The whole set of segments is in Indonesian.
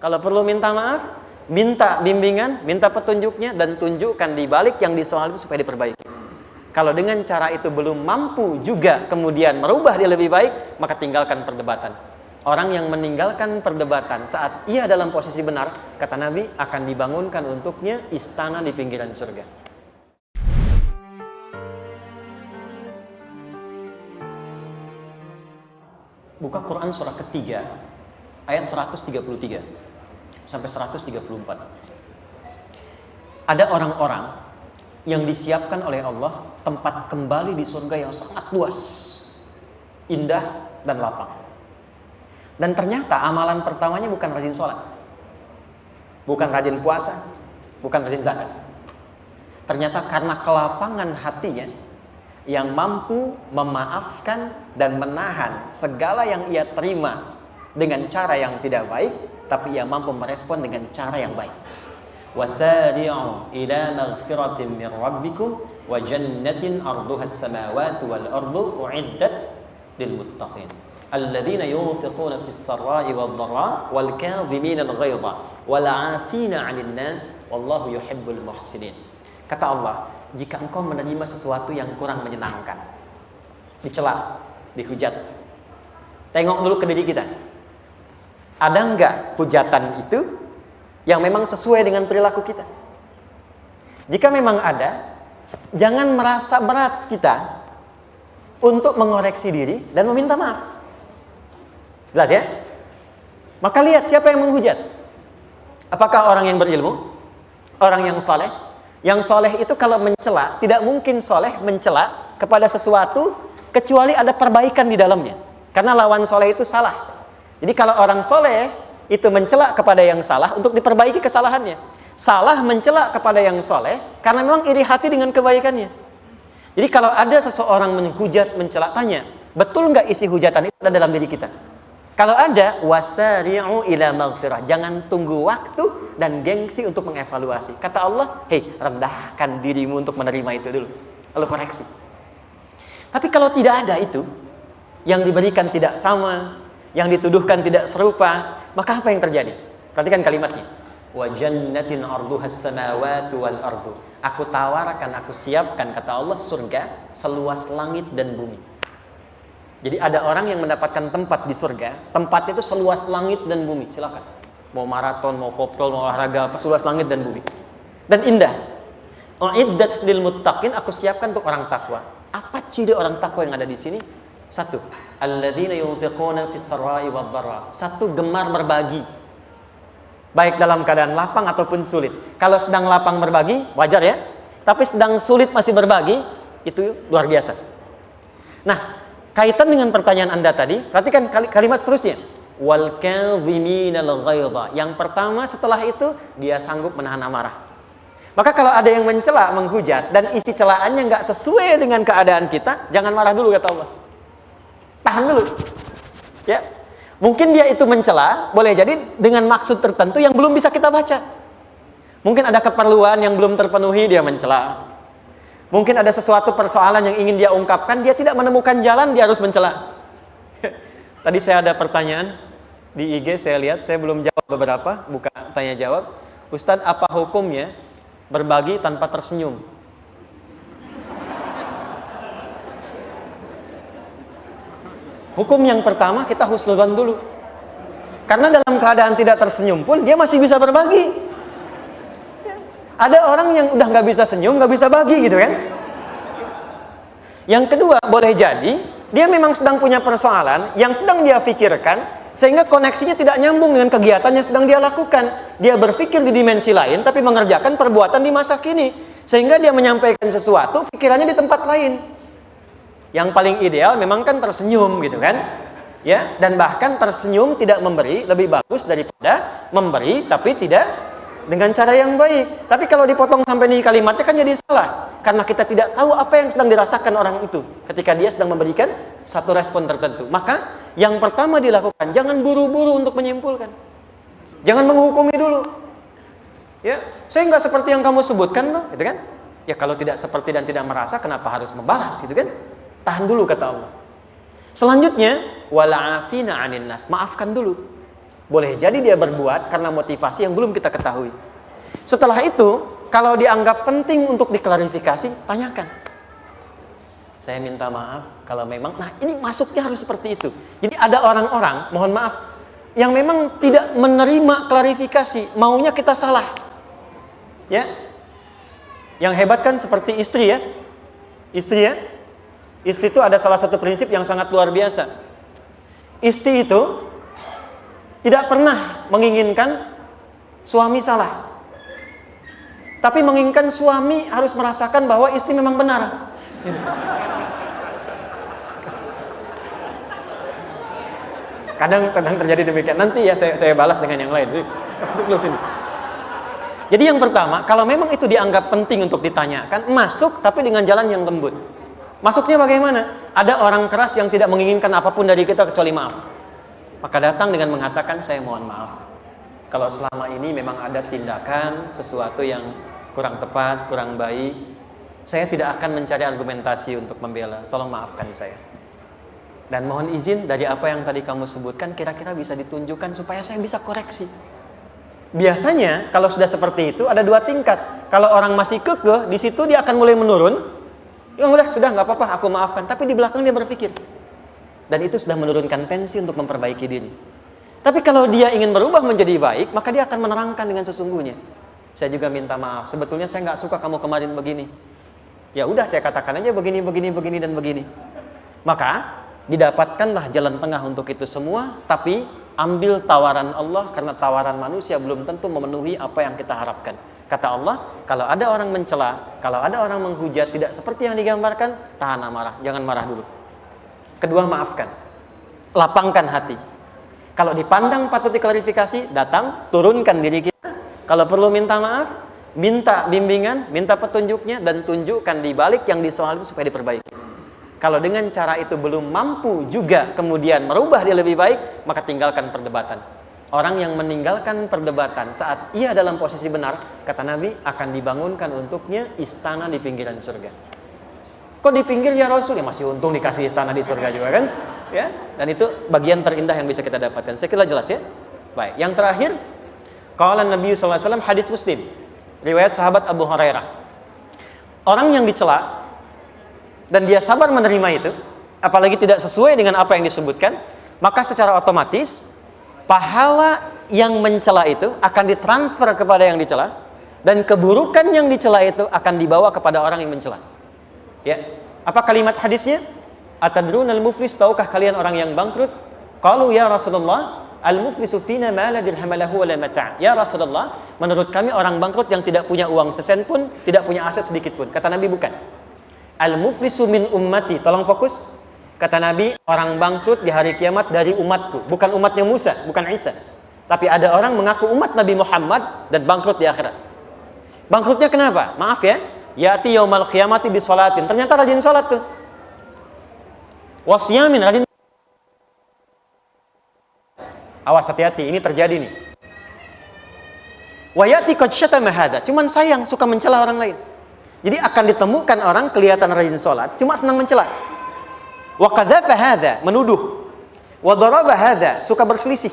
Kalau perlu minta maaf, minta bimbingan, minta petunjuknya, dan tunjukkan di balik yang disoal itu supaya diperbaiki. Kalau dengan cara itu belum mampu juga kemudian merubah dia lebih baik, maka tinggalkan perdebatan. Orang yang meninggalkan perdebatan saat ia dalam posisi benar, kata Nabi, akan dibangunkan untuknya istana di pinggiran surga. Buka Quran surah ketiga, ayat 133 sampai 134. Ada orang-orang yang disiapkan oleh Allah tempat kembali di surga yang sangat luas, indah dan lapang. Dan ternyata amalan pertamanya bukan rajin sholat, bukan rajin puasa, bukan rajin zakat. Ternyata karena kelapangan hatinya yang mampu memaafkan dan menahan segala yang ia terima dengan cara yang tidak baik, tapi ia mampu merespon dengan cara yang baik. Wasari'u ila maghfiratin min rabbikum wa jannatin arduha as-samawati wal ardu u'iddat lil muttaqin alladzina yunfiquna fis sarra'i wad dharra wal kadhimina al ghaidha wal 'afina 'anil nas wallahu yuhibbul muhsinin. Kata Allah, jika engkau menerima sesuatu yang kurang menyenangkan, dicela, dihujat, tengok dulu ke diri kita. Ada enggak hujatan itu yang memang sesuai dengan perilaku kita? Jika memang ada, jangan merasa berat kita untuk mengoreksi diri dan meminta maaf. Jelas ya? Maka lihat siapa yang menghujat. Apakah orang yang berilmu? Orang yang saleh? Yang soleh itu kalau mencela, tidak mungkin soleh mencela kepada sesuatu kecuali ada perbaikan di dalamnya. Karena lawan soleh itu salah. Jadi kalau orang soleh itu mencela kepada yang salah untuk diperbaiki kesalahannya. Salah mencela kepada yang soleh karena memang iri hati dengan kebaikannya. Jadi kalau ada seseorang menghujat, mencela, tanya, betul nggak isi hujatan itu ada dalam diri kita? Kalau ada, wasari'u ila maghfirah. Jangan tunggu waktu dan gengsi untuk mengevaluasi. Kata Allah, hei, rendahkan dirimu untuk menerima itu dulu, lalu koreksi. Tapi kalau tidak ada itu, yang diberikan tidak sama, yang dituduhkan tidak serupa, maka apa yang terjadi? Perhatikan kalimatnya. Wa jannatin arduhas samawati wal ardu. Aku tawarkan, aku siapkan, kata Allah, surga seluas langit dan bumi. Jadi ada orang yang mendapatkan tempat di surga, tempat itu seluas langit dan bumi. Silakan. Mau maraton, mau kopdol, mau olahraga, seluas langit dan bumi. Dan indah. U'iddat lil muttaqin, aku siapkan untuk orang takwa. Apa ciri orang takwa yang ada di sini? Satu, alladzina yunfiquna fis sarra'i wad dharra. Satu, gemar berbagi. Baik dalam keadaan lapang ataupun sulit. Kalau sedang lapang berbagi, wajar ya. Tapi sedang sulit masih berbagi, itu luar biasa. Nah, kaitan dengan pertanyaan Anda tadi, perhatikan kalimat seterusnya. Wal kadhiminal ghaidha. Yang pertama setelah itu dia sanggup menahan amarah. Maka kalau ada yang mencela, menghujat dan isi celaannya nggak sesuai dengan keadaan kita, jangan marah dulu kata Allah. Tahan dulu. Ya. Mungkin dia itu mencela, boleh jadi dengan maksud tertentu yang belum bisa kita baca. Mungkin ada keperluan yang belum terpenuhi, dia mencela. Mungkin ada sesuatu persoalan yang ingin dia ungkapkan, dia tidak menemukan jalan, dia harus mencela. Tadi saya ada pertanyaan di IG, saya lihat, saya belum jawab beberapa, buka tanya jawab. Ustadz, apa hukumnya berbagi tanpa tersenyum? Hukum yang pertama, kita husnudzon dulu. Karena dalam keadaan tidak tersenyum pun, dia masih bisa berbagi. Ada orang yang udah nggak bisa senyum, nggak bisa bagi gitu kan. Yang kedua, boleh jadi dia memang sedang punya persoalan yang sedang dia pikirkan, sehingga koneksinya tidak nyambung dengan kegiatan yang sedang dia lakukan. Dia berpikir di dimensi lain, tapi mengerjakan perbuatan di masa kini, sehingga dia menyampaikan sesuatu, pikirannya di tempat lain. Yang paling ideal memang kan tersenyum gitu kan, ya. Dan bahkan tersenyum tidak memberi lebih bagus daripada memberi tapi tidak dengan cara yang baik. Tapi kalau dipotong sampai di kalimatnya kan jadi salah, karena kita tidak tahu apa yang sedang dirasakan orang itu ketika dia sedang memberikan satu respon tertentu. Maka yang pertama dilakukan, jangan buru-buru untuk menyimpulkan, jangan menghukumi dulu. Ya, saya nggak seperti yang kamu sebutkan loh, gitu kan? Ya kalau tidak seperti dan tidak merasa, kenapa harus membalas, gitu kan? Tahan dulu kata Allah. Selanjutnya, wala afina 'anin nas, maafkan dulu. Boleh jadi dia berbuat karena motivasi yang belum kita ketahui. Setelah itu, kalau dianggap penting untuk diklarifikasi, tanyakan. Saya minta maaf kalau memang, nah ini masuknya harus seperti itu. Jadi ada orang-orang, mohon maaf, yang memang tidak menerima klarifikasi, maunya kita salah. Ya. Yang hebat kan seperti istri ya. Istri ya. Istri itu ada salah satu prinsip yang sangat luar biasa. Istri itu tidak pernah menginginkan suami salah, tapi menginginkan suami harus merasakan bahwa istri memang benar. Kadang terjadi demikian. Nanti ya saya balas dengan yang lain. Masuk dulu sini. Jadi yang pertama, kalau memang itu dianggap penting untuk ditanyakan, masuk tapi dengan jalan yang lembut. Masuknya bagaimana? Ada orang keras yang tidak menginginkan apapun dari kita kecuali maaf. Maka datang dengan mengatakan, saya mohon maaf. Kalau selama ini memang ada tindakan, sesuatu yang kurang tepat, kurang baik, saya tidak akan mencari argumentasi untuk membela. Tolong maafkan saya. Dan mohon izin dari apa yang tadi kamu sebutkan, kira-kira bisa ditunjukkan supaya saya bisa koreksi. Biasanya kalau sudah seperti itu ada dua tingkat. Kalau orang masih kekeh, di situ dia akan mulai menurun. Ya sudah nggak apa-apa, aku maafkan. Tapi di belakang dia berpikir. Dan itu sudah menurunkan tensi untuk memperbaiki diri. Tapi kalau dia ingin berubah menjadi baik, maka dia akan menerangkan dengan sesungguhnya. Saya juga minta maaf. Sebetulnya saya nggak suka kamu kemarin begini. Ya udah, saya katakan aja begini, dan begini. Maka didapatkanlah jalan tengah untuk itu semua. Tapi ambil tawaran Allah, karena tawaran manusia belum tentu memenuhi apa yang kita harapkan. Kata Allah, kalau ada orang mencela, kalau ada orang menghujat tidak seperti yang digambarkan, tahan amarah, jangan marah dulu. Kedua, maafkan. Lapangkan hati. Kalau dipandang patut diklarifikasi, datang, turunkan diri kita. Kalau perlu minta maaf, minta bimbingan, minta petunjuknya, dan tunjukkan di balik yang disoal itu supaya diperbaiki. Kalau dengan cara itu belum mampu juga kemudian merubah dia lebih baik, maka tinggalkan perdebatan. Orang yang meninggalkan perdebatan saat ia dalam posisi benar, kata Nabi, akan dibangunkan untuknya istana di pinggiran surga. Kok di pinggir ya Rasul? Ya masih untung dikasih istana di surga juga kan? Ya, dan itu bagian terindah yang bisa kita dapatkan. Saya kira jelas ya. Baik, yang terakhir, qala Nabi sallallahu alaihi wasallam, hadis Muslim, riwayat sahabat Abu Hurairah. Orang yang dicela dan dia sabar menerima itu, apalagi tidak sesuai dengan apa yang disebutkan, maka secara otomatis pahala yang mencela itu akan ditransfer kepada yang dicela, dan keburukan yang dicela itu akan dibawa kepada orang yang mencela. Ya, apa kalimat hadisnya? Atadrunal muflis, tahukah kalian orang yang bangkrut? Qalu ya Rasulullah, al-muflisu fina ma la dirham lahu wa la mata'. Ya Rasulullah, menurut kami orang bangkrut yang tidak punya uang sesen pun, tidak punya aset sedikit pun. Kata Nabi, bukan. Al-muflisu min ummati. Tolong fokus. Kata Nabi, orang bangkrut di hari kiamat dari umatku, bukan umatnya Musa, bukan Isa. Tapi ada orang mengaku umat Nabi Muhammad dan bangkrut di akhirat. Bangkrutnya kenapa? Maaf ya. Ya'ti yaumal qiyamati bisolatin. Ternyata rajin salat tuh. Wasyamin, rajin. Awas, hati-hati, ini terjadi nih. Wa ya'ti qad syatama hadza. Cuman sayang, suka mencela orang lain. Jadi akan ditemukan orang kelihatan rajin salat, cuma senang mencela. Wa qadzafa hadza, menuduh. Wa daraba hadza, suka berselisih.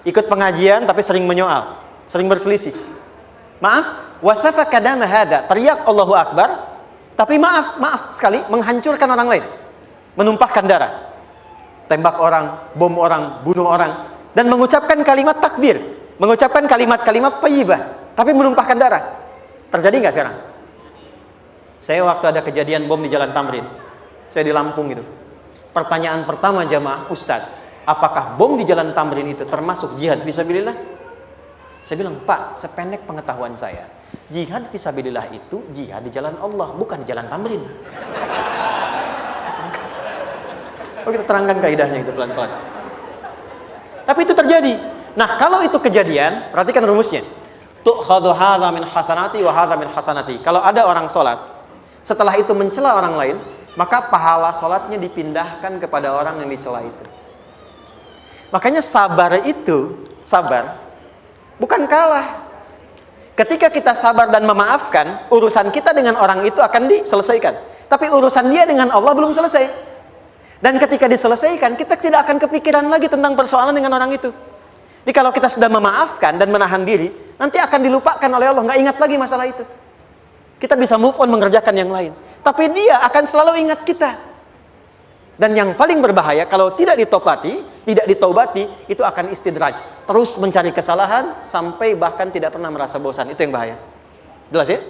Ikut pengajian tapi sering menyoal, sering berselisih. Maaf, wasafa kadama hadza, teriak Allahu Akbar, tapi maaf sekali menghancurkan orang lain, menumpahkan darah, tembak orang, bom orang, bunuh orang, dan mengucapkan kalimat takbir, mengucapkan kalimat-kalimat thayyibah, tapi menumpahkan darah. Terjadi nggak sekarang? Saya waktu ada kejadian bom di Jalan Tamrin, saya di Lampung itu. Pertanyaan pertama jamaah, Ustadz, apakah bom di Jalan Tamrin itu termasuk jihad fisabilillah? Saya bilang, Pak, sependek pengetahuan saya, jihad fisabilillah itu jihad di jalan Allah, bukan di Jalan Tamrin. Oh, kita terangkan kaidahnya itu pelan-pelan. Tapi itu terjadi. Nah, kalau itu kejadian, perhatikan rumusnya. Tu'khadhu hadza min hasanati wa hadza min hasanati. Kalau ada orang sholat, setelah itu mencela orang lain, maka pahala sholatnya dipindahkan kepada orang yang dicela itu. Makanya sabar itu, sabar bukan kalah. Ketika kita sabar dan memaafkan, urusan kita dengan orang itu akan diselesaikan. Tapi urusan dia dengan Allah belum selesai. Dan ketika diselesaikan, kita tidak akan kepikiran lagi tentang persoalan dengan orang itu. Jadi kalau kita sudah memaafkan dan menahan diri, nanti akan dilupakan oleh Allah, nggak ingat lagi masalah itu. Kita bisa move on mengerjakan yang lain. Tapi dia akan selalu ingat kita. Dan yang paling berbahaya kalau tidak ditobati, itu akan istidraj. Terus mencari kesalahan sampai bahkan tidak pernah merasa bosan. Itu yang bahaya. Jelas ya?